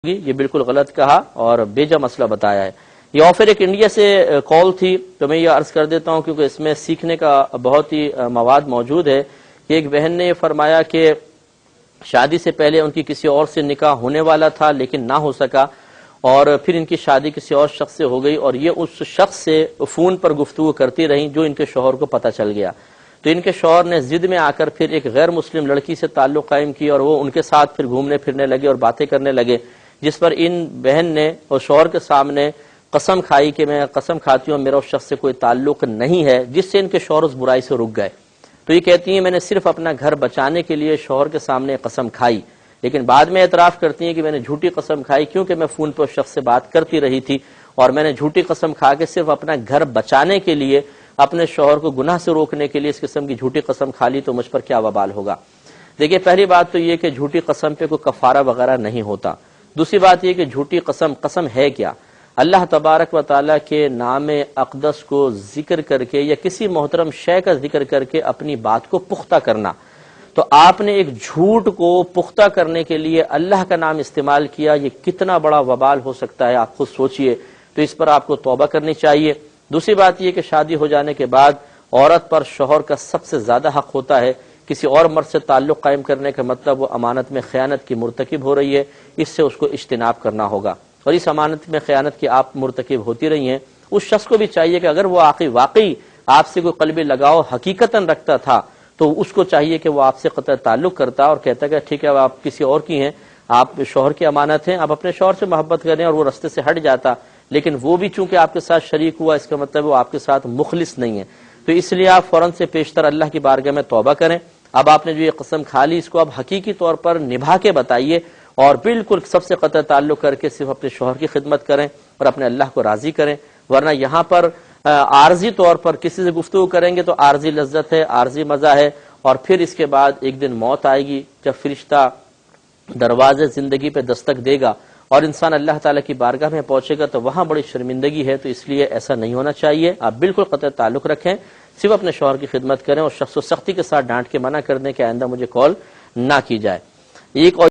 یہ بالکل غلط کہا اور بیجا مسئلہ بتایا ہے۔ یہ آفر ایک انڈیا سے کال تھی تو میں یہ عرض کر دیتا ہوں کیونکہ اس میں سیکھنے کا بہت ہی مواد موجود ہے کہ ایک بہن نے یہ فرمایا کہ شادی سے پہلے ان کی کسی اور سے نکاح ہونے والا تھا لیکن نہ ہو سکا، اور پھر ان کی شادی کسی اور شخص سے ہو گئی اور یہ اس شخص سے فون پر گفتگو کرتی رہیں جو ان کے شوہر کو پتہ چل گیا۔ تو ان کے شوہر نے ضد میں آ کر پھر ایک غیر مسلم لڑکی سے تعلق قائم کیا اور وہ ان کے ساتھ پھر گھومنے پھرنے لگے اور باتیں کرنے لگے، جس پر ان بہن نے اور شوہر کے سامنے قسم کھائی کہ میں قسم کھاتی ہوں میرا اس شخص سے کوئی تعلق نہیں ہے، جس سے ان کے شوہر اس برائی سے رک گئے۔ تو یہ کہتی ہیں میں نے صرف اپنا گھر بچانے کے لیے شوہر کے سامنے قسم کھائی، لیکن بعد میں اعتراف کرتی ہیں کہ میں نے جھوٹی قسم کھائی کیونکہ میں فون پر اس شخص سے بات کرتی رہی تھی اور میں نے جھوٹی قسم کھا کے صرف اپنا گھر بچانے کے لیے، اپنے شوہر کو گناہ سے روکنے کے لیے اس قسم کی جھوٹی قسم کھا لی، تو مجھ پر کیا وبال ہوگا۔ دیکھیے پہلی بات تو یہ کہ جھوٹی قسم پہ کوئی کفارہ وغیرہ نہیں ہوتا۔ دوسری بات یہ کہ جھوٹی قسم ہے کیا؟ اللہ تبارک و تعالیٰ کے نام اقدس کو ذکر کر کے یا کسی محترم شے کا ذکر کر کے اپنی بات کو پختہ کرنا۔ تو آپ نے ایک جھوٹ کو پختہ کرنے کے لیے اللہ کا نام استعمال کیا، یہ کتنا بڑا وبال ہو سکتا ہے آپ خود سوچئے۔ تو اس پر آپ کو توبہ کرنی چاہیے۔ دوسری بات یہ کہ شادی ہو جانے کے بعد عورت پر شوہر کا سب سے زیادہ حق ہوتا ہے۔ کسی اور مرد سے تعلق قائم کرنے کا مطلب وہ امانت میں خیانت کی مرتکب ہو رہی ہے، اس سے اس کو اجتناب کرنا ہوگا، اور اس امانت میں خیانت کی آپ مرتکب ہوتی رہی ہیں۔ اس شخص کو بھی چاہیے کہ اگر وہ واقعی آپ سے کوئی قلبی لگاؤ حقیقتاً رکھتا تھا تو اس کو چاہیے کہ وہ آپ سے قطع تعلق کرتا اور کہتا کہ ٹھیک ہے آپ کسی اور کی ہیں، آپ شوہر کی امانت ہیں، آپ اپنے شوہر سے محبت کریں، اور وہ رستے سے ہٹ جاتا، لیکن وہ بھی چونکہ آپ کے ساتھ شریک ہوا اس کا مطلب وہ آپ کے ساتھ مخلص نہیں ہے۔ تو اس لیے آپ فوراً سے پیشتر اللہ کی بارگاہ میں توبہ کریں۔ اب آپ نے جو یہ قسم کھا لی اس کو اب حقیقی طور پر نبھا کے بتائیے اور بالکل سب سے قطع تعلق کر کے صرف اپنے شوہر کی خدمت کریں اور اپنے اللہ کو راضی کریں، ورنہ یہاں پر عارضی طور پر کسی سے گفتگو کریں گے تو عارضی لذت ہے، عارضی مزہ ہے، اور پھر اس کے بعد ایک دن موت آئے گی جب فرشتہ دروازے زندگی پہ دستک دے گا اور انسان اللہ تعالیٰ کی بارگاہ میں پہنچے گا تو وہاں بڑی شرمندگی ہے۔ تو اس لیے ایسا نہیں ہونا چاہیے، آپ بالکل قطع تعلق رکھیں، صرف اپنے شوہر کی خدمت کریں اور شخص و سختی کے ساتھ ڈانٹ کے منع کر دیں کہ آئندہ مجھے کال نہ کی جائے۔ ایک اور